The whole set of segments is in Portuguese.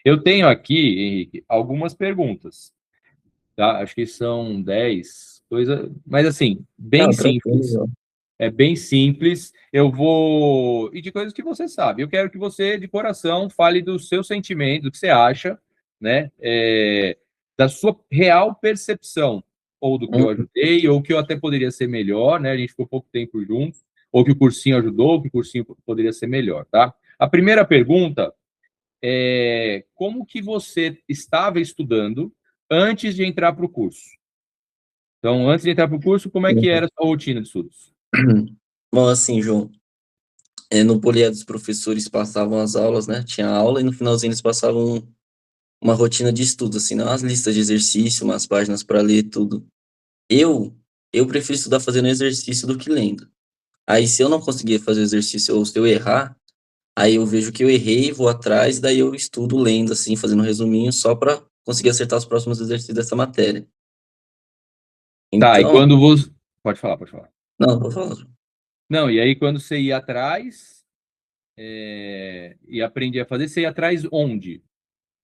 Eu tenho aqui, Henrique, algumas perguntas, tá? Acho que são 10, coisa, mas assim, bem Não, simples. tranquilo. É bem simples. Eu vou. E de coisas que você sabe. Eu quero que você, de coração, fale do seu sentimento, do que você acha, né? Da sua real percepção, ou do que eu Hum, ajudei, ou que eu até poderia ser melhor, né? A gente ficou pouco tempo juntos, ou que o cursinho ajudou, ou que o cursinho poderia ser melhor, tá? A primeira pergunta é como que você estava estudando antes de entrar para o curso? Então, antes de entrar para o curso, como é que era a sua rotina de estudos? Bom, assim, João, no Polié os professores passavam as aulas, né? Tinha aula e no finalzinho eles passavam uma rotina de estudo, assim, não as listas de exercício, umas páginas para ler, tudo. Eu, eu prefiro estudar fazendo exercício do que lendo. Aí, se eu não conseguir fazer o exercício ou se eu errar, aí eu vejo que eu errei, vou atrás, daí eu estudo lendo, assim, fazendo um resuminho, só para conseguir acertar os próximos exercícios dessa matéria. Tá, e Então, quando você. Pode falar, pode falar. não, vou falar. Não, e aí quando você ia atrás e aprendia a fazer, você ia atrás onde?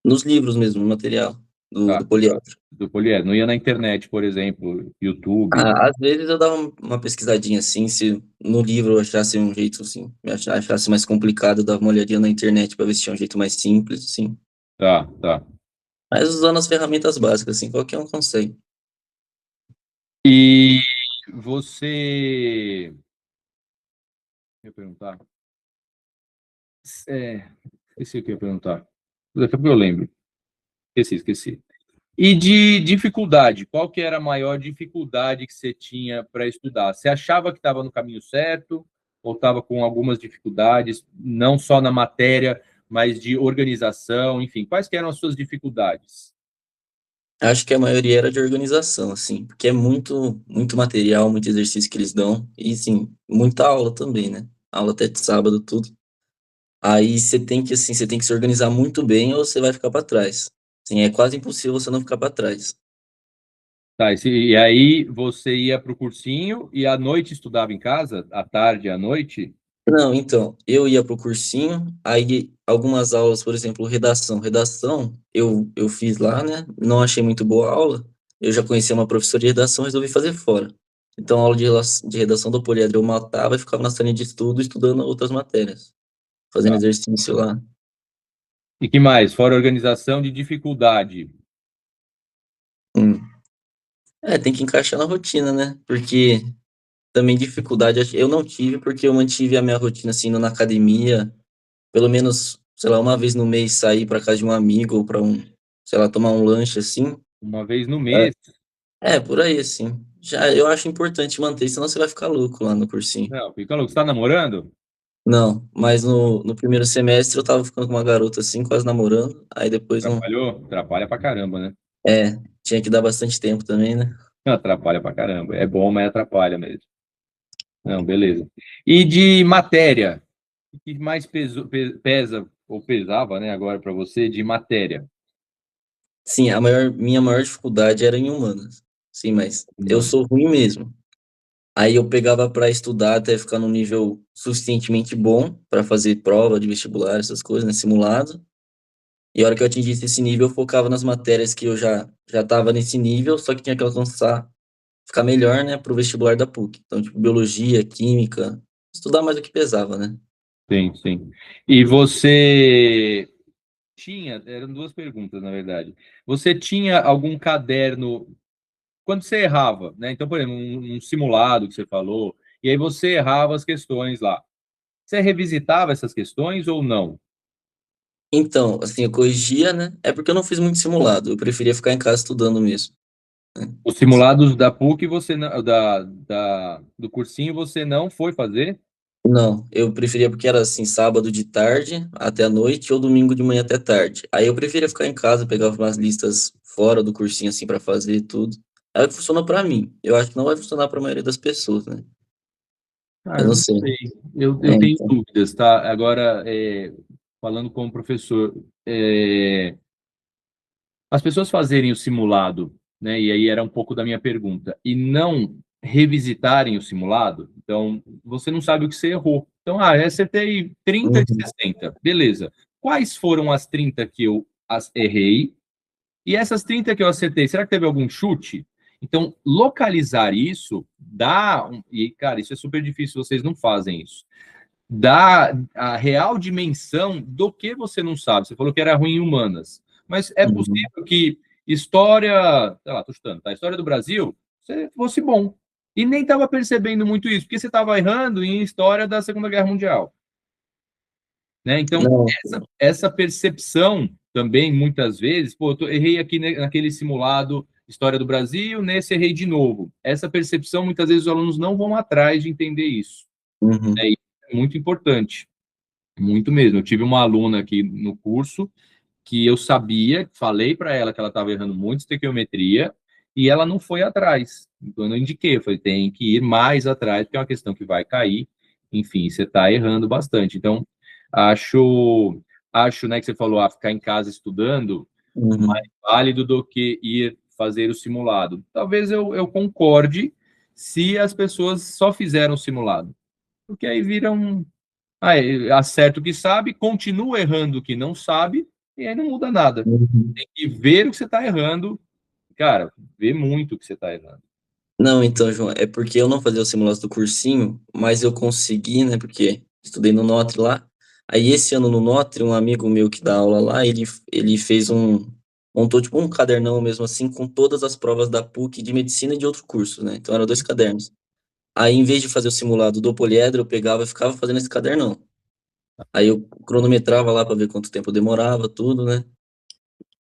Nos livros mesmo, no material do Tá, tá. poliedro. Do poliédro. Não ia na internet, por exemplo, YouTube. Às vezes eu dava uma pesquisadinha assim, se no livro eu achasse um jeito assim, achasse mais complicado, eu dava uma olhadinha na internet para ver se tinha um jeito mais simples, assim. Tá, tá. Mas usando as ferramentas básicas, assim, qualquer um consegue. E você. Eu ia perguntar. Esqueci o que eu ia perguntar. Daqui a pouco eu lembro. Esqueci. E de dificuldade, qual que era a maior dificuldade que você tinha para estudar? Você achava que estava no caminho certo ou estava com algumas dificuldades, não só na matéria, mas de organização, enfim, quais que eram as suas dificuldades? Acho que a maioria era de organização, assim, porque é muito material, muito exercício que eles dão, e sim, muita aula também, né? Aula até de sábado, tudo. Aí você tem que, assim, você tem que se organizar muito bem ou você vai ficar para trás. Assim, é quase impossível você não ficar para trás. Tá, e aí você ia para o cursinho e à noite estudava em casa? À tarde, à noite? Não, então, eu ia pro cursinho, aí algumas aulas, por exemplo, redação. Redação, eu fiz lá, né? Não achei muito boa a aula. Eu já conhecia uma professora de redação, resolvi fazer fora. Então, a aula de redação do Poliedro eu matava e ficava na salinha de estudo estudando outras matérias, fazendo Tá. exercício lá. E que mais? Fora organização de dificuldade. Hum. É, tem que encaixar na rotina, né? Porque também dificuldade eu não tive, porque eu mantive a minha rotina assim, indo na academia, pelo menos, sei lá, uma vez no mês sair para casa de um amigo ou para sei lá, tomar um lanche assim. Uma vez no mês? Por aí assim. Já eu acho importante manter, senão você vai ficar louco lá no cursinho. Não, fica louco. Você está namorando? Não, mas no primeiro semestre eu tava ficando com uma garota assim, quase namorando, aí depois não. Atrapalhou? Atrapalha pra caramba, né? É, tinha que dar bastante tempo também, né? Não, atrapalha pra caramba. É bom, mas atrapalha mesmo. Não, beleza. E de matéria? O que mais pesa, ou pesava, né, agora para você, de matéria? Sim, minha maior dificuldade era em humanas. Sim, mas eu Mano, sou ruim mesmo. Aí eu pegava para estudar até ficar num nível suficientemente bom para fazer prova de vestibular, essas coisas, né, simulado. E a hora que eu atingisse esse nível, eu focava nas matérias que eu já estava nesse nível, só que tinha que alcançar, ficar melhor, né, pro vestibular da PUC. Então, tipo, biologia, química, estudar mais do que pesava, né? sim, sim. E você tinha, eram duas perguntas, na verdade. Você tinha algum caderno, quando você errava, né? Então, por exemplo, um simulado que você falou, e aí você errava as questões lá. Você revisitava essas questões ou não? Então, assim, eu corrigia, né? É porque eu não fiz muito simulado, eu preferia ficar em casa estudando mesmo, né? Os simulados da PUC, você não, do cursinho, você não foi fazer? Não, eu preferia porque era assim, sábado de tarde até a noite ou domingo de manhã até tarde. Aí eu preferia ficar em casa, pegava umas listas fora do cursinho assim para fazer tudo. É o que funciona para mim. Eu acho que não vai funcionar para a maioria das pessoas, né? Ah, Eu eu não não sei. sei. Eu tenho Então. dúvidas, tá? Agora, falando como professor, as pessoas fazerem o simulado, né? E aí era um pouco da minha pergunta, e não revisitarem o simulado, então você não sabe o que você errou. Então, eu acertei 30 de Uhum. 60, beleza. Quais foram as 30 que eu errei, e essas 30 que eu acertei, será que teve algum chute? Então, localizar isso dá. E, cara, isso é super difícil, vocês não fazem isso. Dá a real dimensão do que você não sabe. Você falou que era ruim em humanas, mas é Uhum. possível que história, sei lá, tô chutando, tá? História do Brasil, você fosse bom. E nem estava percebendo muito isso, porque você estava errando em história da Segunda Guerra Mundial. Né? Então, Não. essa percepção também, muitas vezes, pô, errei aqui naquele simulado História do Brasil, nesse errei de novo. Essa percepção, muitas vezes, os alunos não vão atrás de entender isso. Uhum. É muito importante, muito mesmo. Eu tive uma aluna aqui no curso que eu sabia, falei para ela que ela estava errando muito estequiometria e ela não foi atrás. Então, eu indiquei, eu falei, tem que ir mais atrás, porque é uma questão que vai cair. Enfim, você está errando bastante. Então, acho, né, que você falou, ficar em casa estudando, mais Uhum. válido do que ir fazer o simulado. Talvez eu concorde se as pessoas só fizeram o simulado, porque aí viram, acerta o que sabe, continua errando o que não sabe, e aí não muda nada. Uhum. Tem que ver o que você está errando, cara, ver muito o que você está errando. Não, então, João, é porque eu não fazia o simulado do cursinho, mas eu consegui, né? Porque estudei no Notre lá. Aí esse ano no Notre, um amigo meu que dá aula lá, ele fez montou tipo um cadernão mesmo assim, com todas as provas da PUC de medicina e de outro curso, né? Então eram dois cadernos. Aí em vez de fazer o simulado do poliedro, eu pegava e ficava fazendo esse cadernão. Aí eu cronometrava lá para ver quanto tempo demorava, tudo, né?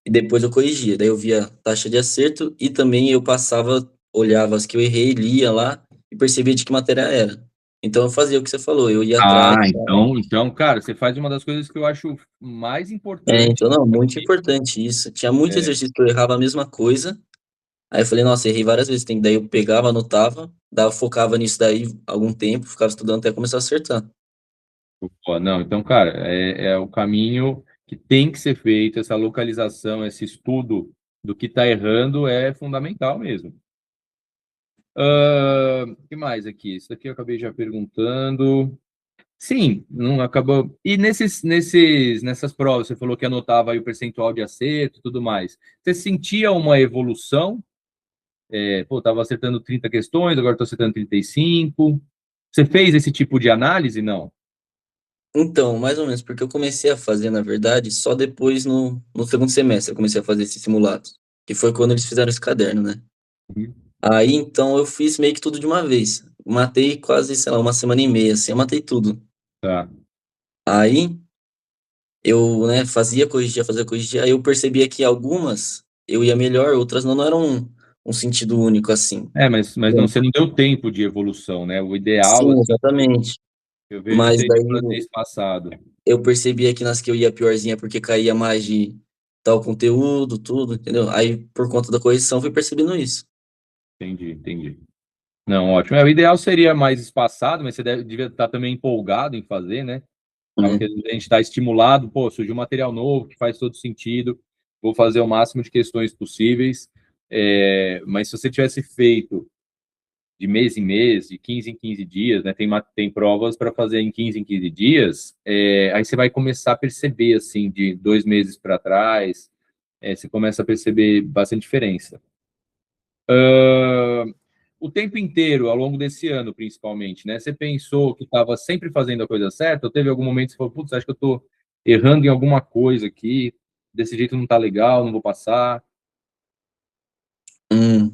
E depois eu corrigia. Daí eu via a taxa de acerto e também eu passava, olhava as que eu errei, lia lá e percebia de que matéria era. Então eu fazia o que você falou, eu ia atrás. Então, cara, você faz uma das coisas que eu acho mais É, importante. então não, muito importante isso. Tinha muito É, exercício que eu errava a mesma coisa. Aí eu falei, nossa, errei várias vezes. Daí eu pegava, anotava, focava nisso daí algum tempo, ficava estudando até começar a acertar. pô, não, então, cara, é o caminho que tem que ser feito, essa localização, esse estudo do que está errando é fundamental mesmo. O que mais aqui? Isso aqui eu acabei já perguntando. Sim, não acabou. E nessas provas, você falou que anotava aí o percentual de acerto e tudo mais. Você sentia uma evolução? Pô, estava acertando 30 questões, agora estou acertando 35. Você fez esse tipo de análise? Não. Então, mais ou menos, porque eu comecei a fazer, na verdade, só depois no segundo semestre, eu comecei a fazer esses simulados, que foi quando eles fizeram esse caderno, né? Uhum. Aí, então, eu fiz meio que tudo de uma vez. Matei quase, sei lá, uma semana e meia, assim, eu matei tudo. Tá. Aí, eu, né, fazia, corrigia, aí eu percebia que algumas eu ia melhor, outras não eram um sentido único, assim. Mas não, você não deu tempo de evolução, né? O ideal, Sim, assim, exatamente. eu vejo Mas seria daí fazer espaçado. eu percebia que nas que eu ia piorzinha porque caía mais de tal conteúdo, tudo, entendeu? Aí, por conta da correção, fui percebendo isso. Entendi, entendi. Não, ótimo. O ideal seria mais espaçado, mas você devia estar também empolgado em fazer, né? Acaba que Né? a gente está estimulado, pô, surgiu um material novo que faz todo sentido, vou fazer o máximo de questões possíveis. Mas se você tivesse feito de mês em mês, de 15 em 15 dias, né? Tem provas para fazer em 15 em 15 dias, aí você vai começar a perceber, assim, de 2 meses para trás, você começa a perceber bastante diferença. O tempo inteiro, ao longo desse ano, principalmente, né? Você pensou que estava sempre fazendo a coisa certa, ou teve algum momento que você falou, putz, acho que eu estou errando em alguma coisa aqui, desse jeito não está legal, não vou passar. Hum.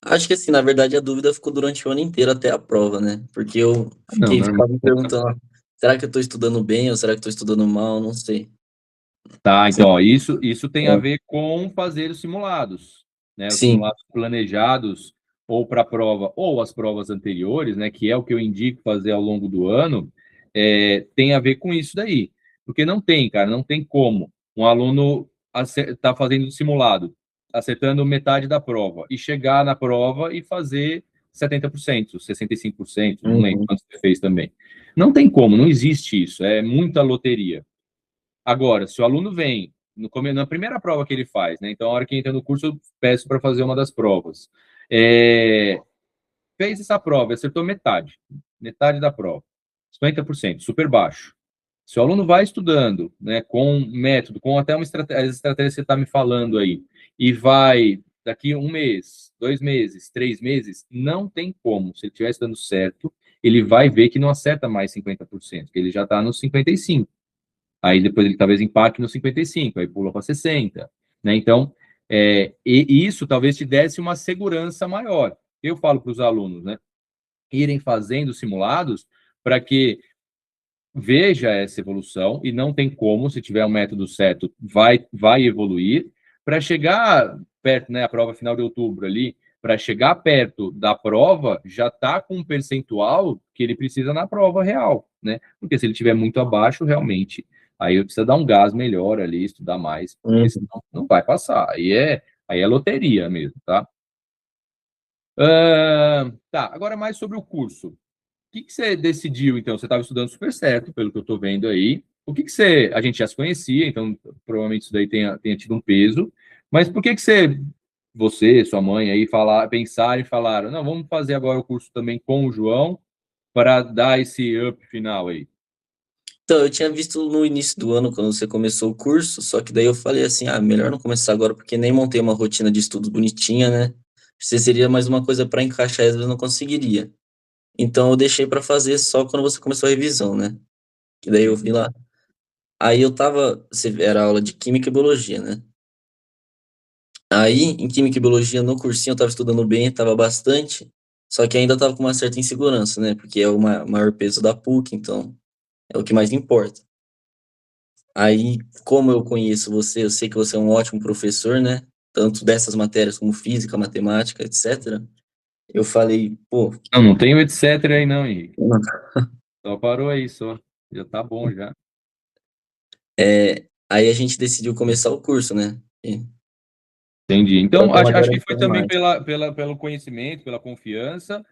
Acho que assim, na verdade, a dúvida ficou durante o ano inteiro até a prova, né? Porque eu Não, normal. ficava me perguntando, será que eu tô estudando bem ou será que eu tô estudando mal? Não sei. Tá, então, ó, isso tem a É. ver com fazer os simulados, né? Os Sim. simulados planejados ou para a prova ou as provas anteriores, né? Que é o que eu indico fazer ao longo do ano, tem a ver com isso daí. Porque não tem, cara, não tem como um aluno tá fazendo simulado, acertando metade da prova, e chegar na prova e fazer 70%, 65%, não lembro Uhum. quanto você fez também. Não tem como, não existe isso, é muita loteria. Agora, se o aluno vem na primeira prova que ele faz, né? Então, a hora que entra no curso, eu peço para fazer uma das provas. Fez essa prova, acertou metade da prova, 50%, super baixo. Se o aluno vai estudando, né, com método, com até uma estratégia, as estratégias que você está me falando aí, e vai daqui 1 mês, 2 meses, 3 meses, não tem como. Se ele estiver estudando certo, ele vai ver que não acerta mais 50%, que ele já está nos 55%. Aí depois ele talvez empaque nos 55%, aí pula para 60%. Né? Então, e isso talvez te desse uma segurança maior. Eu falo para os alunos, né, irem fazendo simulados para que veja essa evolução, e não tem como, se tiver um método certo, vai evoluir, para chegar perto, né, a prova final de outubro ali, para chegar perto da prova, já está com um percentual que ele precisa na prova real, né? Porque se ele tiver muito abaixo, realmente, aí eu preciso dar um gás melhor ali, estudar mais, porque Uhum. senão não vai passar. Aí é loteria mesmo, tá? Tá, agora mais sobre o curso que você decidiu, então? Você estava estudando super certo, pelo que eu estou vendo aí. O que você... A gente já se conhecia, então provavelmente isso daí tenha tido um peso. Mas por que você, sua mãe aí, pensaram e falaram, não, vamos fazer agora o curso também com o João para dar esse up final aí? Então, eu tinha visto no início do ano, quando você começou o curso, só que daí eu falei assim, melhor não começar agora, porque nem montei uma rotina de estudo bonitinha, né? Você seria mais uma coisa para encaixar, e às vezes eu não conseguiria. Então, eu deixei para fazer só quando você começou a revisão, né? Que daí eu vi lá. Aí eu tava, era aula de Química e Biologia, né? Aí, em Química e Biologia, no cursinho, eu tava estudando bem, tava bastante, só que ainda tava com uma certa insegurança, né? Porque é o maior peso da PUC, então é o que mais importa. Aí, como eu conheço você, eu sei que você é um ótimo professor, né? Tanto dessas matérias como física, matemática, etc. Eu falei, pô, Não, não tem o etc aí não, Henrique. Só parou aí, só. Já tá bom já. aí a gente decidiu começar o curso, né? Entendi. Então, Fazer uma acho que foi garantia também mais. pelo conhecimento, pela confiança.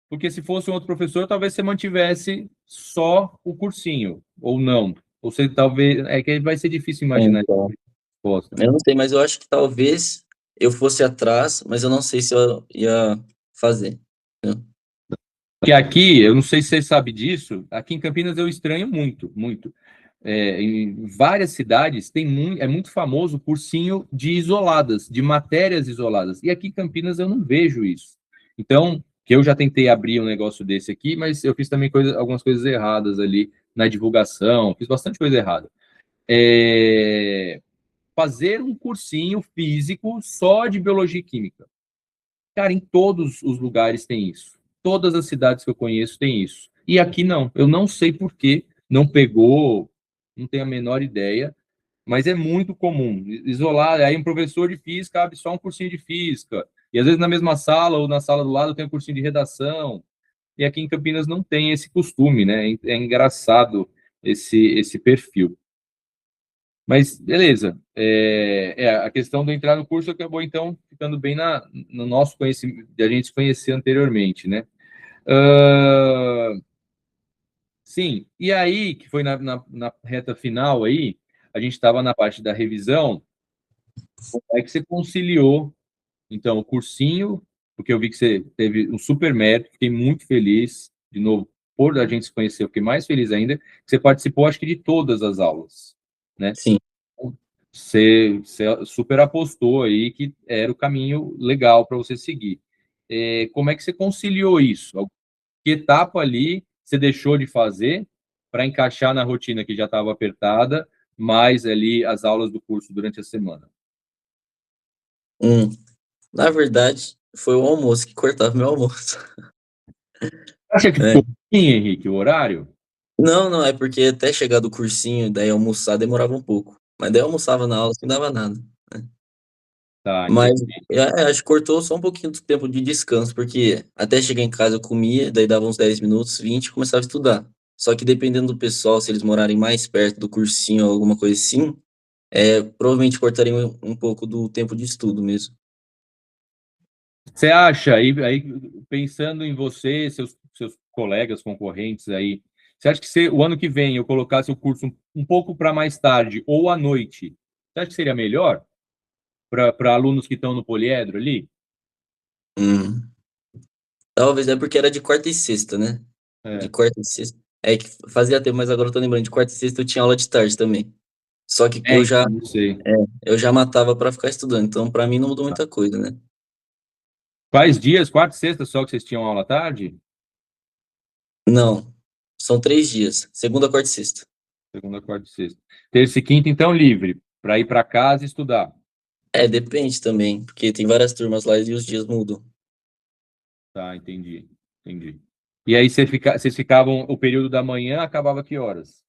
Porque se fosse um outro professor, talvez você mantivesse só o cursinho, ou não. Ou você talvez. É que vai ser difícil imaginar essa Então, resposta, né? eu não sei, mas eu acho que talvez eu fosse atrás, mas eu não sei se eu ia fazer. Entendeu? Porque aqui, eu não sei se você sabe disso, aqui em Campinas eu estranho muito, muito. Em várias cidades é muito famoso o cursinho de isoladas, de matérias isoladas. E aqui em Campinas eu não vejo isso. Então, que eu já tentei abrir um negócio desse aqui, mas eu fiz também algumas coisas erradas ali na divulgação, fiz bastante coisa errada. Fazer um cursinho físico só de biologia e química. Cara, em todos os lugares tem isso. Todas as cidades que eu conheço tem isso. E aqui não. Eu não sei por que não pegou, não tenho a menor ideia, mas é muito comum. Isolar, aí um professor de física abre só um cursinho de física. E às vezes na mesma sala ou na sala do lado tem um cursinho de redação. E aqui em Campinas não tem esse costume, né? É engraçado esse perfil. Mas beleza. A questão de entrar no curso acabou então ficando bem no nosso conhecimento, de a gente se conhecer anteriormente, né? Uh, sim. E aí, que foi na reta final aí, a gente estava na parte da revisão. Como é que você conciliou, então, o cursinho? Porque eu vi que você teve um super mérito, fiquei muito feliz, de novo, por a gente se conhecer, eu fiquei mais feliz ainda, que você participou, acho que, de todas as aulas, né? Sim. Você super apostou aí que era o caminho legal para você seguir. Como é que você conciliou isso? Que etapa ali você deixou de fazer para encaixar na rotina que já estava apertada, mais ali as aulas do curso durante a semana? Hum. Na verdade, foi o almoço que cortava meu almoço. Acha que ficou É. ruim, Henrique, o horário? Não, não, é porque até chegar do cursinho, daí almoçar demorava um pouco. Mas daí eu almoçava na aula, assim, não dava nada. Tá, Mas entendi. acho que cortou só um pouquinho do tempo de descanso, porque até chegar em casa eu comia, daí dava uns 10 minutos, 20 e começava a estudar. Só que dependendo do pessoal, se eles morarem mais perto do cursinho ou alguma coisa assim, provavelmente cortaria um pouco do tempo de estudo mesmo. Você acha, aí pensando em você, seus colegas concorrentes aí, você acha que o ano que vem eu colocasse o curso um pouco para mais tarde ou à noite, você acha que seria melhor para alunos que estão no poliedro ali? Hum. Talvez é porque era de quarta e sexta, né? De É. quarta e sexta. É que fazia tempo, mas agora eu tô lembrando, de quarta e sexta eu tinha aula de tarde também. Só que É, então, não sei. eu já matava pra ficar estudando, então pra mim não mudou muita coisa, né? Quais dias? Quarta e sexta só que vocês tinham aula à tarde? Não, são 3 dias, segunda, quarta e sexta. Segunda, quarta e sexta. Terça e quinta, então, livre, para ir para casa e estudar. É, depende também, porque tem várias turmas lá e os dias mudam. Tá, entendi. Entendi. E aí vocês ficavam, o período da manhã acabava que horas?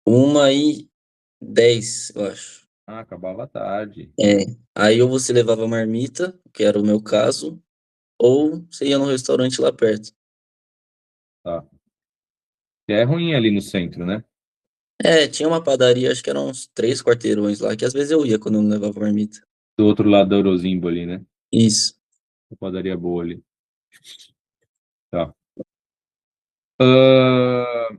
1h10, eu acho. Ah, acabava à tarde. É, aí ou você levava marmita, que era o meu caso, ou você ia no restaurante lá perto. Tá. Que é ruim ali no centro, né? É, tinha uma padaria, acho que eram uns 3 quarteirões lá, que às vezes eu ia quando eu não levava marmita. Do outro lado da Orozimbo ali, né? Isso. Uma padaria boa ali. Tá. Ah,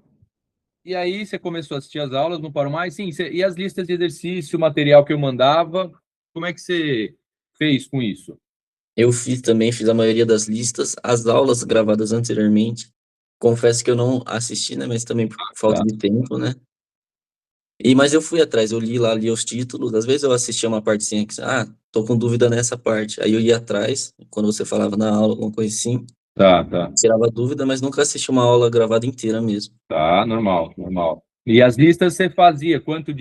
e aí você começou a assistir as aulas, não parou mais? Sim, e as listas de exercício, o material que eu mandava, como é que você fez com isso? Eu também, fiz a maioria das listas, as aulas gravadas anteriormente. Confesso que eu não assisti, né, mas também por falta Tá, de tempo, né? Mas eu fui atrás, eu li lá, li os títulos, às vezes eu assistia uma partezinha que, tô com dúvida nessa parte. Aí eu ia atrás, quando você falava na aula, alguma coisa assim, tá. tirava dúvida, mas nunca assisti uma aula gravada inteira mesmo. Tá, normal, normal. E as listas você fazia? Quanto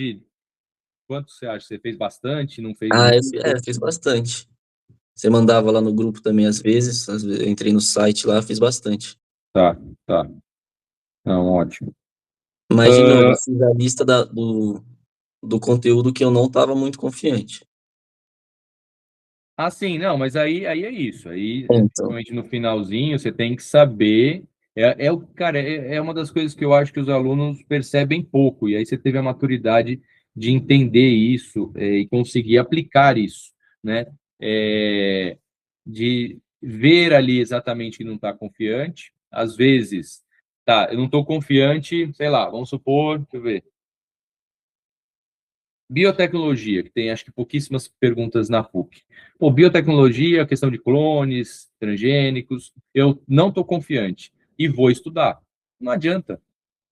você acha? Você fez bastante? Não fez Ah, muito? eu fiz bastante. Você mandava lá no grupo também às vezes eu entrei no site lá, fiz bastante. Tá, tá. Não, ótimo. Mas, de novo, eu Ah, fiz a lista do conteúdo que eu não estava muito confiante. sim, não, mas aí é isso. Aí, Então, principalmente no finalzinho, você tem que saber. Cara, é uma das coisas que eu acho que os alunos percebem pouco, e aí você teve a maturidade de entender isso, e conseguir aplicar isso, né? É, de ver ali exatamente que não está confiante. Às vezes, tá, eu não estou confiante, sei lá, vamos supor, deixa eu ver. Biotecnologia, que tem acho que pouquíssimas perguntas na PUC. Pô, biotecnologia, questão de clones, transgênicos, eu não estou confiante e vou estudar. Não adianta,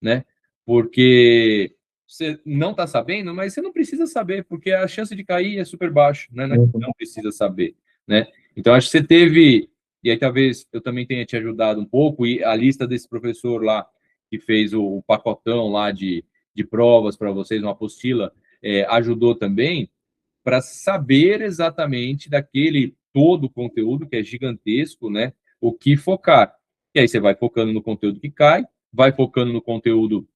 né? Porque você não está sabendo, mas você não precisa saber, porque a chance de cair é super baixa, né? Não é que uhum, não precisa saber, né? Então, acho que você teve, e aí talvez eu também tenha te ajudado um pouco, e a lista desse professor lá, que fez o pacotão lá de provas para vocês, uma apostila, ajudou também para saber exatamente daquele todo o conteúdo, que é gigantesco, né? O que focar. E aí você vai focando no conteúdo que cai, vai focando no conteúdo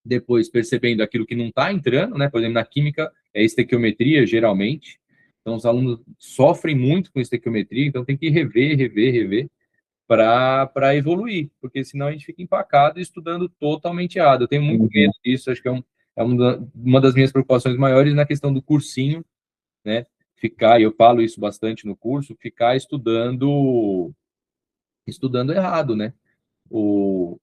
depois percebendo aquilo que não está entrando, né? Por exemplo, na química é estequiometria, geralmente. Então, os alunos sofrem muito com estequiometria, então tem que rever para evoluir, porque senão a gente fica empacado estudando totalmente errado. Eu tenho muito medo uhum, disso, acho que é uma das minhas preocupações maiores na questão do cursinho, né? Ficar, e eu falo isso bastante no curso, ficar estudando errado, né? O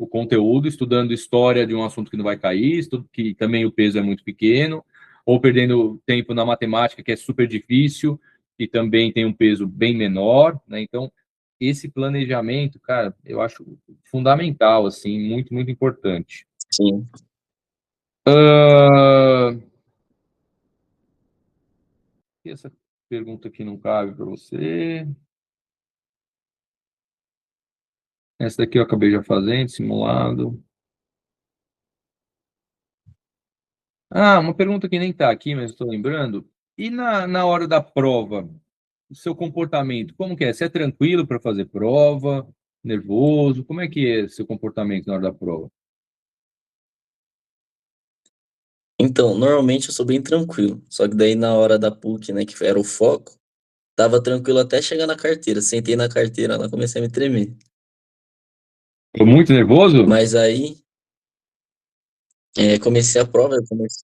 conteúdo, estudando história de um assunto que não vai cair, que também o peso é muito pequeno, ou perdendo tempo na matemática, que é super difícil, e também tem um peso bem menor, né? Então, esse planejamento, cara, eu acho fundamental, assim, muito, muito importante. sim. Uh, essa pergunta aqui não cabe para você. Essa daqui eu acabei já fazendo, simulado. Uma pergunta que nem está aqui, mas estou lembrando. E na hora da prova, o seu comportamento, como que é? Você é tranquilo para fazer prova? Nervoso? Como é que é seu comportamento na hora da prova? Então, normalmente eu sou bem tranquilo. Só que daí na hora da PUC, né, que era o foco, tava tranquilo até chegar na carteira. Sentei na carteira lá, comecei a me tremer. Tô muito nervoso? Mas aí, comecei a prova, eu comecei.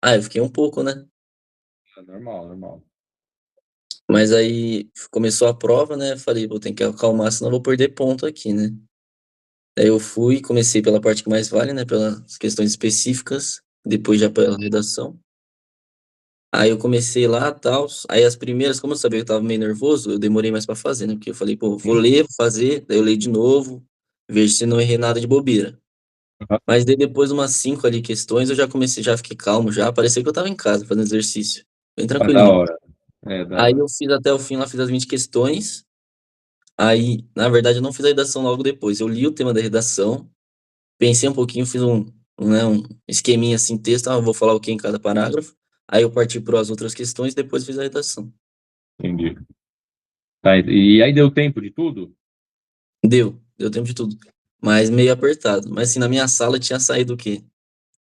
Eu fiquei um pouco, né? Normal, normal. Mas aí começou a prova, né? Falei, vou ter que acalmar, senão eu vou perder ponto aqui, né? Daí eu fui, comecei pela parte que mais vale, né? Pelas questões específicas, depois já pela redação. Aí eu comecei lá, tal. Aí as primeiras, como eu sabia que eu tava meio nervoso, eu demorei mais pra fazer, né? Porque eu falei, pô, vou ler, vou fazer. Daí eu leio de novo, Vejo se não errei nada de bobeira. Aham. Mas daí depois umas 5 ali questões, eu já comecei, já fiquei calmo já, parecia que eu tava em casa fazendo exercício, bem Ah, da tranquilinho. hora. É, da Aí hora. eu fiz até o fim lá, fiz as 20 questões, aí, na verdade, eu não fiz a redação logo depois, eu li o tema da redação, pensei um pouquinho, fiz um esqueminha assim, texto, eu vou falar o que em cada parágrafo, aí eu parti para as outras questões, depois fiz a redação. Entendi. Tá, e aí deu tempo de tudo? Deu tempo de tudo, mas meio apertado. Mas assim, na minha sala tinha saído o quê?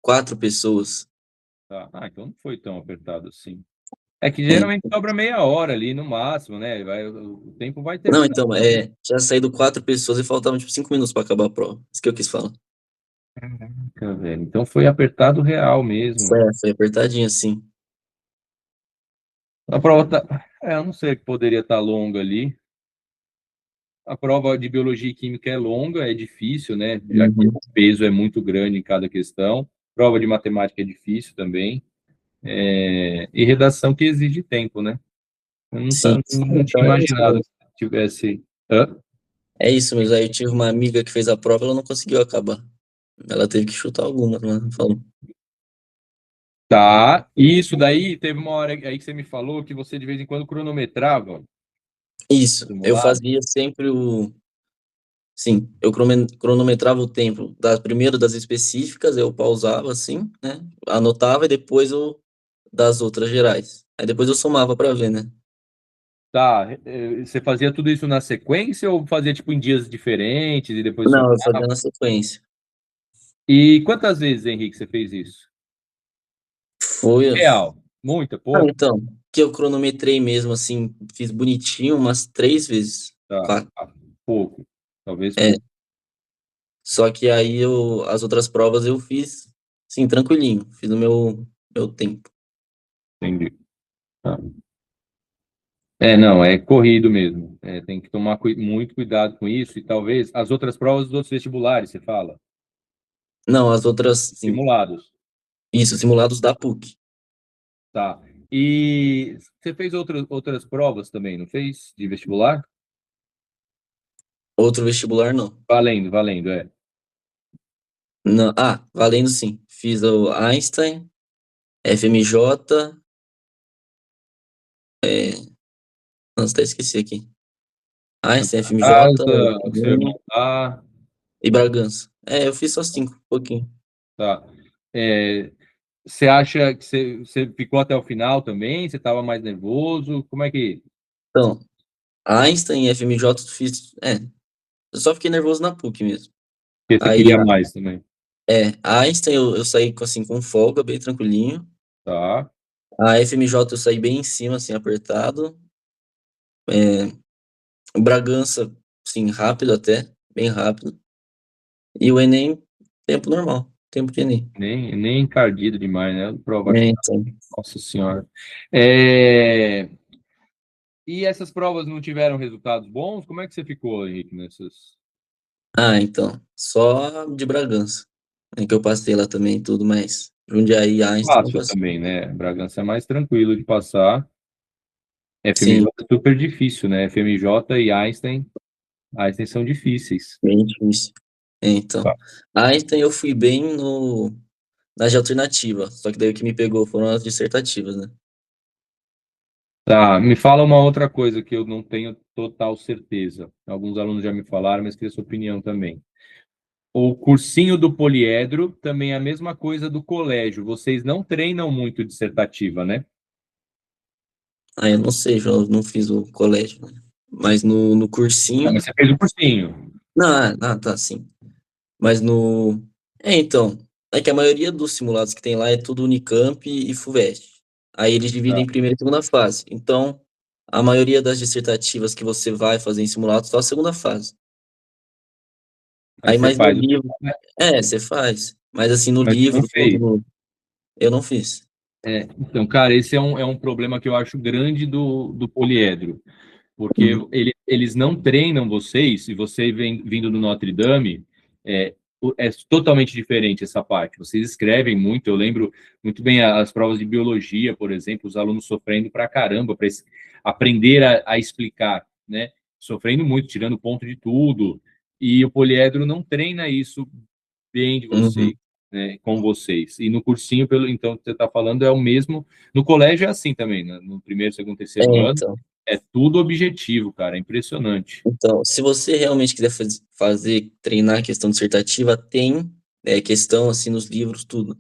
4 pessoas. Tá. Ah, então não foi tão apertado assim. É que É. geralmente sobra meia hora ali no máximo, né? O tempo vai Não, terminar. então, tinha saído 4 pessoas e faltavam tipo 5 minutos para acabar a prova. Isso que eu quis falar. Caraca, velho. Então foi apertado real mesmo. Foi apertadinho, assim. A prova tá. Eu não sei que poderia estar longa ali. A prova de biologia e química é longa, é difícil, né? Já que Uhum. o peso é muito grande em cada questão. Prova de matemática é difícil também. E redação que exige tempo, né? Eu Sim. não tinha Então é isso imaginado mesmo. que tivesse. Hã? É isso mesmo. Aí eu tive uma amiga que fez a prova, ela não conseguiu acabar. Ela teve que chutar algumas, né? Falou. Tá. E isso daí teve uma hora aí que você me falou que você de vez em quando cronometrava Isso. Eu simulado. fazia sempre o. Sim, eu cronometrava o tempo primeiro das específicas, eu pausava assim, né? Anotava e depois eu das outras gerais. Aí depois eu somava para ver, né? Tá. Você fazia tudo isso na sequência ou fazia tipo em dias diferentes e depois Não, eu somava? fazia na sequência. E quantas vezes, Henrique, você fez isso? Foi. Real. Muita, Ah, pouco? então, que eu cronometrei mesmo, assim, fiz bonitinho umas 3 vezes. Tá. 4. Ah, pouco. Talvez É, pouco. só que aí as outras provas eu fiz, sim, tranquilinho, fiz no meu tempo. Entendi. Tá. Não, é corrido mesmo. Tem que tomar muito cuidado com isso e talvez as outras provas dos outros vestibulares, você fala, Não, as outras, sim, simulados. isso, simulados da PUC. Tá. E você fez outras provas também, não fez? De vestibular? Outro vestibular, não. Valendo, valendo, é. Não, valendo sim. Fiz o Einstein, FMJ, nossa, até esqueci aqui. Einstein, FMJ, Casa, o que você ia montar, e Bragança. Eu fiz só 5, um pouquinho. tá. É, você acha que você ficou até o final também? Você estava mais nervoso? Como é que... Então, Einstein e FMJ eu fiz, eu só fiquei nervoso na PUC mesmo. Porque você Aí, queria mais também? a Einstein eu saí assim, com folga, bem tranquilinho. Tá. A FMJ eu saí bem em cima, assim, apertado. É, o Bragança, assim, rápido até, bem rápido. E o Enem, tempo normal, tempo de Enem. Nem encardido demais, né? Prova chata. Então. Nossa Senhora. É, E essas provas não tiveram resultados bons? Como é que você ficou, Henrique, nessas? Então, só de Bragança. É que eu passei lá também e tudo, mas Jundiaí e Einstein não Fácil passei. também, né? Bragança é mais tranquilo de passar. Sim, FMJ é super difícil, né? FMJ e Einstein são difíceis. bem difícil. Então, Tá. Einstein eu fui bem nas de alternativa, só que daí o que me pegou foram as dissertativas, né? Tá, me fala uma outra coisa que eu não tenho total certeza. Alguns alunos já me falaram, mas queria sua opinião também. O cursinho do poliedro também é a mesma coisa do colégio. Vocês não treinam muito dissertativa, né? Eu não sei, eu não fiz o colégio, né? Mas no Não, cursinho. mas você fez o cursinho. Não, tá, sim. Mas no. Então. É que a maioria dos simulados que tem lá é tudo Unicamp e FUVEST. Aí eles dividem Tá. em primeira e segunda fase. Então, a maioria das dissertativas que você vai fazer em simulado só a segunda fase. Aí Aí, você mais no faz, livro. Você faz. Mas assim, no mas não livro, fez. eu não fiz. Então, cara, esse é um problema que eu acho grande do poliedro, porque Uhum. eles não treinam vocês, e você vem vindo do Notre Dame, é totalmente diferente essa parte. Vocês escrevem muito, eu lembro muito bem as provas de biologia, por exemplo, os alunos sofrendo pra caramba para aprender a explicar, né? Sofrendo muito, tirando ponto de tudo. e o poliedro não treina isso bem de Uhum. vocês, né, com vocês. E no cursinho, pelo então que você está falando, é o mesmo. No colégio é assim também, né? No primeiro, segundo, É, terceiro ano, então. é tudo objetivo, cara, é impressionante. Então, se você realmente quiser fazer, treinar a questão dissertativa, tem questão assim nos livros, tudo.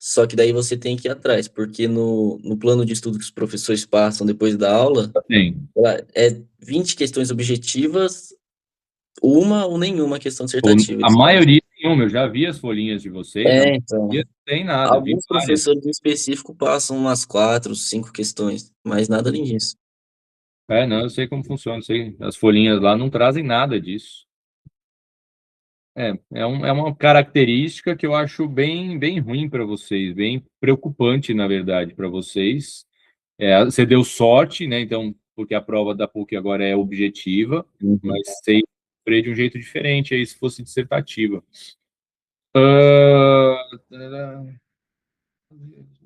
Só que daí você tem que ir atrás, porque no plano de estudo que os professores passam depois da aula, Tem. é 20 questões objetivas, uma ou nenhuma questão dissertativa. A Eles falam. maioria tem uma, eu já vi as folhinhas de vocês, a Então. maioria não tem nada, eu vi Alguns várias. professores em específico passam umas 4, 5 questões, mas nada além disso. É, não, eu sei como funciona, sei. As folhinhas lá não trazem nada disso. É uma característica que eu acho bem ruim para vocês, bem preocupante, na verdade, para vocês. Você deu sorte, né? Então, porque a prova da PUC agora é objetiva, Uhum. mas sei de um jeito diferente aí se fosse dissertativa. Ah,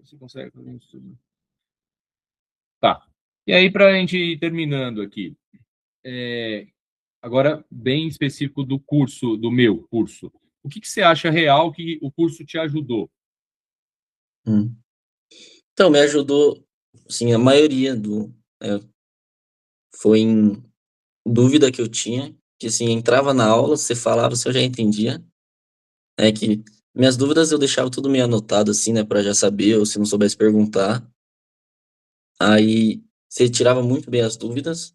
você consegue fazer isso? Tá. E aí, para a gente ir terminando aqui, agora bem específico do curso, do meu curso, o que você acha real que o curso te ajudou? Hum. Então, me ajudou, sim, a maioria foi em dúvida que eu tinha, que assim, entrava na aula, você falava, se eu já entendia, que minhas dúvidas eu deixava tudo meio anotado assim, né, para já saber, ou se não soubesse perguntar. Aí você tirava muito bem as dúvidas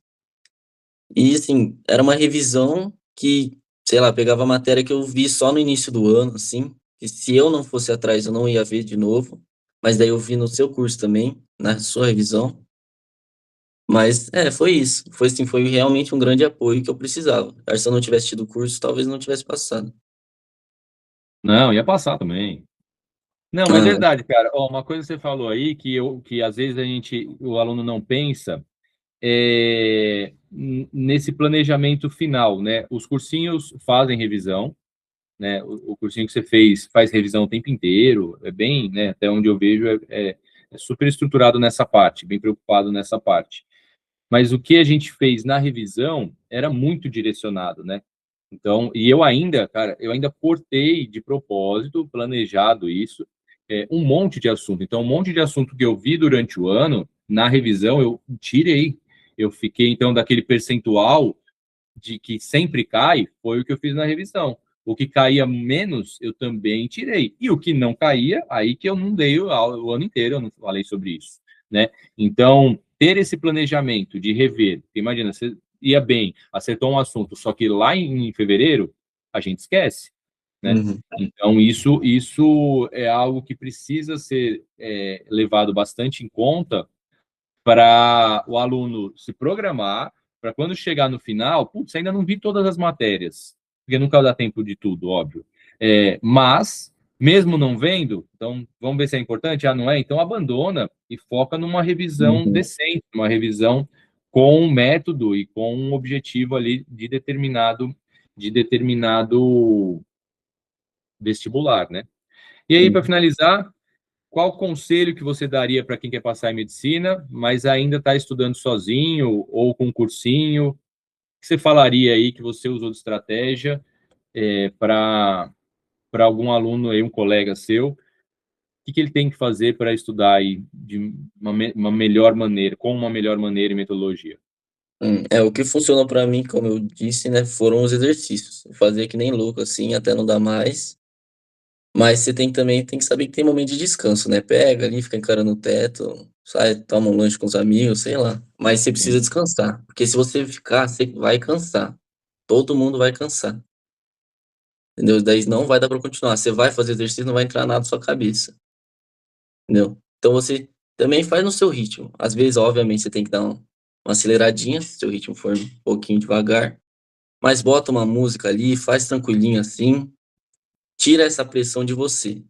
e assim, era uma revisão que, sei lá, pegava a matéria que eu vi só no início do ano, assim, que se eu não fosse atrás eu não ia ver de novo, mas daí eu vi no seu curso também, na sua revisão. Mas foi isso. Foi assim, foi realmente um grande apoio que eu precisava. Acho que se eu não tivesse tido o curso, talvez não tivesse passado. Não, ia passar também. Não, mas é Ah, verdade, cara. Ó, uma coisa que você falou aí que às vezes o aluno não pensa nesse planejamento final, né? Os cursinhos fazem revisão, né? O cursinho que você fez faz revisão o tempo inteiro, é bem, né? Até onde eu vejo é super estruturado nessa parte, bem preocupado nessa parte. Mas o que a gente fez na revisão era muito direcionado, né? Então, e eu ainda, cara, eu ainda cortei de propósito, planejado isso, um monte de assunto. Então, um monte de assunto que eu vi durante o ano, na revisão, eu tirei. Eu fiquei, então, daquele percentual de que sempre cai, foi o que eu fiz na revisão. O que caía menos, eu também tirei. E o que não caía, aí que eu não dei o ano inteiro, eu não falei sobre isso, né? Então, ter esse planejamento de rever, imagina, você ia bem, acertou um assunto, só que lá em fevereiro, a gente esquece, né? uhum, Então, isso é algo que precisa ser levado bastante em conta para o aluno se programar, para quando chegar no final, putz, ainda não vi todas as matérias, porque nunca dá tempo de tudo, óbvio. Mas, mesmo não vendo, então vamos ver se é importante, não é? Então abandona e foca numa revisão uhum, decente, uma revisão com um método e com um objetivo ali de determinado vestibular, né? E aí, para uhum. finalizar, qual conselho que você daria para quem quer passar em medicina, mas ainda está estudando sozinho ou com um cursinho? O que você falaria aí que você usou de estratégia para algum aluno aí, um colega seu? O que ele tem que fazer para estudar aí de uma melhor maneira, com uma melhor maneira e metodologia? O que funcionou pra mim, como eu disse, né, foram os exercícios. Eu fazia que nem louco, assim, até não dar mais. Mas você tem que saber que tem momento de descanso, né? Pega ali, fica encarando o teto, sai, toma um lanche com os amigos, sei lá. Mas você precisa Sim. descansar, porque se você ficar, você vai cansar. Todo mundo vai cansar, entendeu? Daí não vai dar pra continuar. Você vai fazer exercício, não vai entrar nada na sua cabeça, entendeu? Então você também faz no seu ritmo. Às vezes, obviamente, você tem que dar uma aceleradinha, se seu ritmo for um pouquinho devagar, mas bota uma música ali, faz tranquilinho assim, tira essa pressão de você.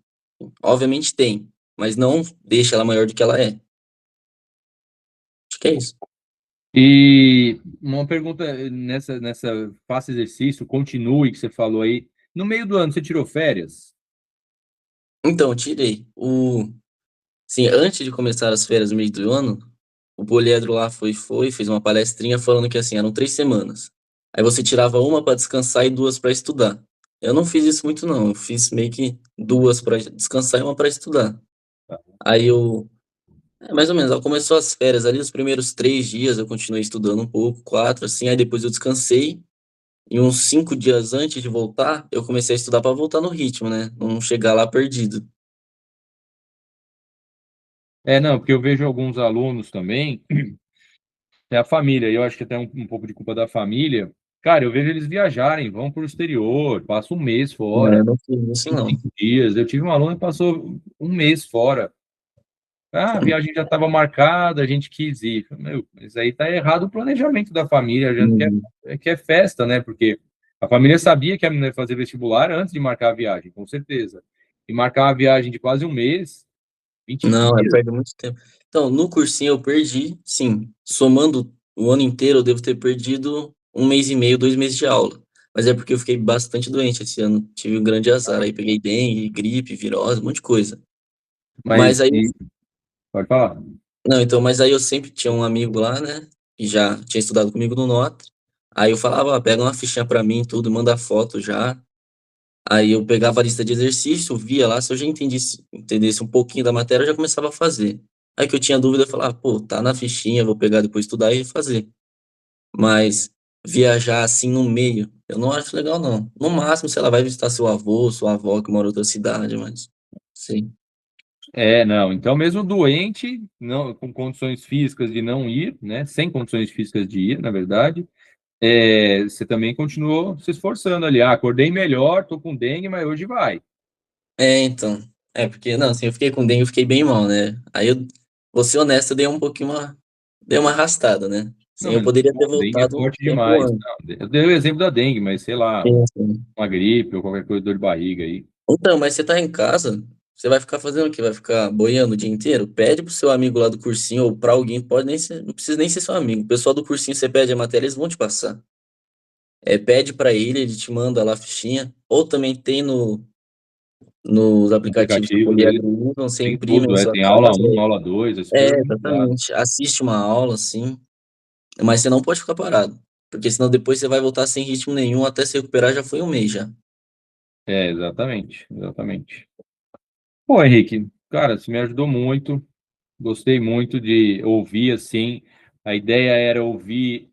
Obviamente tem, mas não deixa ela maior do que ela é. Acho que é isso. E uma pergunta nessa faça exercício, continue que você falou aí. No meio do ano, você tirou férias? Então, tirei. Sim, antes de começar as férias no meio do ano, o poliedro lá fez uma palestrinha falando que assim, eram 3 semanas. Aí você tirava uma para descansar e duas para estudar. Eu não fiz isso muito não, eu fiz meio que duas para descansar e uma para estudar. Aí eu mais ou menos, ela começou as férias ali, os primeiros 3 dias eu continuei estudando um pouco, 4 assim, aí depois eu descansei, e uns 5 dias antes de voltar, eu comecei a estudar para voltar no ritmo, né, não chegar lá perdido. Não, porque eu vejo alguns alunos também, é a família, e eu acho que até um pouco de culpa da família. Cara, eu vejo eles viajarem, vão para o exterior, passam um mês fora, Eu não fiz isso não. 25 dias. Eu tive um aluno que passou um mês fora. Ah, a viagem já estava marcada, a gente quis ir. Meu, mas aí tá errado o planejamento da família, já Uhum. quer festa, né? Porque a família sabia que a menina ia fazer vestibular antes de marcar a viagem, com certeza. E marcar uma viagem de quase um mês, 20 Não, dias, perde muito tempo. Então, no cursinho eu perdi, sim, somando o ano inteiro eu devo ter perdido 1 mês e meio, 2 meses de aula. Mas é porque eu fiquei bastante doente esse ano, tive um grande azar, aí peguei dengue, gripe, virose, um monte de coisa. Mas mas aí pode falar. não, então, mas aí eu sempre tinha um amigo lá, né, que já tinha estudado comigo no Notre, aí eu falava: "Ó, pega uma fichinha pra mim tudo, manda foto já". Aí eu pegava a lista de exercício, via lá, se eu já entendesse um pouquinho da matéria, eu já começava a fazer. Aí que eu tinha dúvida, eu falava: "Pô, tá na fichinha, vou pegar depois estudar e fazer". Mas viajar, assim, no meio, eu não acho legal não. No máximo, sei lá, vai visitar seu avô, sua avó que mora em outra cidade, mas sim. Não. Então, mesmo doente, não, com condições físicas de não ir, né? Sem condições físicas de ir, na verdade, você também continuou se esforçando ali. Ah, acordei melhor, tô com dengue, mas hoje vai. É, então. É, porque não, assim, eu fiquei com dengue, eu fiquei bem mal, né. Aí eu vou ser honesto, eu dei um pouquinho dei uma arrastada, né. Assim, Não, eu mas poderia ter dengue é voltado um forte tempo demais. antes. Não, eu dei o exemplo da dengue, mas sei lá, Sim, sim. uma gripe ou qualquer coisa, dor de barriga aí. Então, mas você tá em casa, você vai ficar fazendo o quê? Vai ficar boiando o dia inteiro? Pede pro seu amigo lá do cursinho ou pra alguém, pode nem ser, não precisa nem ser seu amigo. O pessoal do cursinho, você pede a matéria, eles vão te passar. Pede pra ele te manda lá a fichinha. Ou também tem nos aplicativos que o Aplicativos, eles Poliedro usam, você têm imprime tudo, na sua tem aula casa. um, aula 2, é super organizado. Exatamente. Assiste uma aula, assim, mas você não pode ficar parado, porque senão depois você vai voltar sem ritmo nenhum, até se recuperar já foi um mês já. Exatamente, exatamente. Pô, Henrique, cara, você me ajudou muito. Gostei muito de ouvir, assim, a ideia era ouvir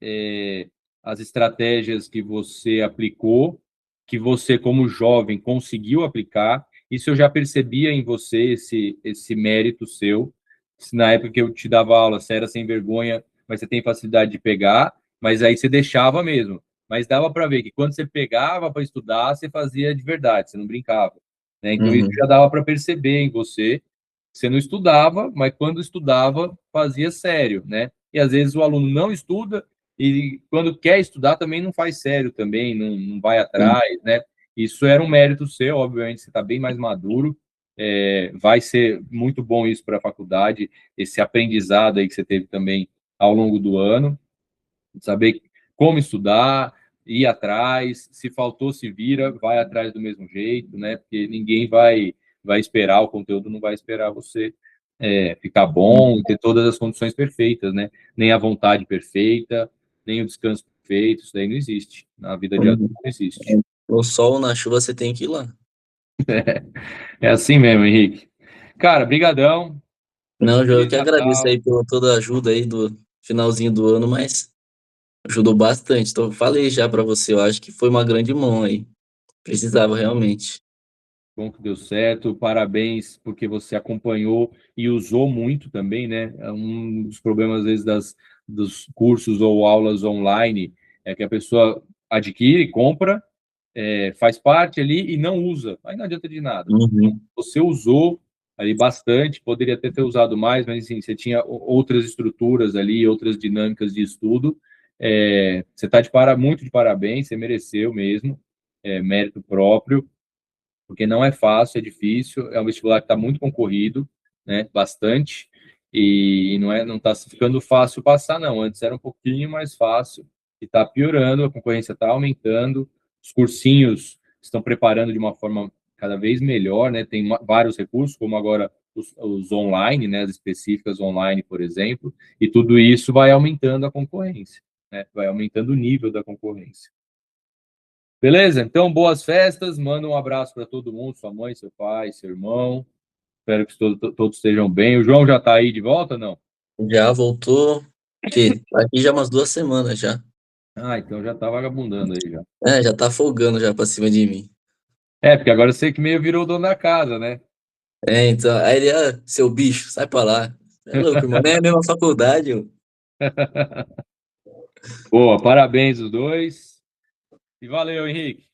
as estratégias que você aplicou, que você, como jovem, conseguiu aplicar. Isso eu já percebia em você, esse mérito seu. Se na época que eu te dava aula, você era sem vergonha, mas você tem facilidade de pegar, mas aí você deixava mesmo. Mas dava para ver que quando você pegava para estudar, você fazia de verdade, você não brincava, né? Então isso Uhum, já dava para perceber em você. Você não estudava, mas quando estudava, fazia sério, né? E às vezes o aluno não estuda e quando quer estudar também não faz sério também, não vai sim. atrás, né? Isso era um mérito seu, obviamente você está bem mais maduro, vai ser muito bom isso para a faculdade, esse aprendizado aí que você teve também ao longo do ano, saber como estudar, ir atrás, se faltou, se vira, vai atrás do mesmo jeito, né? Porque ninguém vai esperar, o conteúdo não vai esperar você ficar bom, ter todas as condições perfeitas, né? Nem a vontade perfeita, nem o descanso perfeito, isso daí não existe. Na vida de adulto Uhum. não existe. No sol, na chuva, você tem que ir lá. É assim mesmo, Henrique. Cara, brigadão. Não, João, eu Feliz que agradeço Natal. aí por toda a ajuda aí do finalzinho do ano, mas ajudou bastante. Então, eu falei já pra você, eu acho que foi uma grande mão aí. Precisava realmente. Bom que deu certo, parabéns porque você acompanhou e usou muito também, né? Um dos problemas, às vezes, dos cursos ou aulas online é que a pessoa adquire, compra, faz parte ali e não usa. Aí não adianta de nada. Então, Uhum. você usou ali bastante, poderia até ter usado mais, mas assim, você tinha outras estruturas ali, outras dinâmicas de estudo. Você está muito de parabéns, você mereceu mesmo, mérito próprio porque não é fácil, é difícil, é um vestibular que está muito concorrido, né, bastante, e não está ficando fácil passar, não. Antes era um pouquinho mais fácil, e está piorando, a concorrência está aumentando, os cursinhos estão preparando de uma forma cada vez melhor, né, tem vários recursos, como agora os online, né, as específicas online, por exemplo, e tudo isso vai aumentando a concorrência. né? Vai aumentando o nível da concorrência. Beleza? Então, boas festas. Manda um abraço para todo mundo, sua mãe, seu pai, seu irmão. Espero que todos estejam bem. O João já está aí de volta, não? Já voltou, que tá aqui já umas 2 semanas já. Ah, então já está vagabundando aí já. Já tá folgando já pra cima de mim. Porque agora você que meio virou dono da casa, né? Então, aí ele, seu bicho, sai pra lá. É louco, irmão, nem é a mesma faculdade, mano. Boa, parabéns os dois. E valeu, Henrique.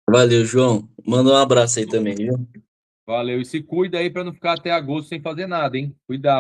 Valeu, João. Manda um abraço aí também, viu? Valeu. E se cuida aí para não ficar até agosto sem fazer nada, hein? Cuidado.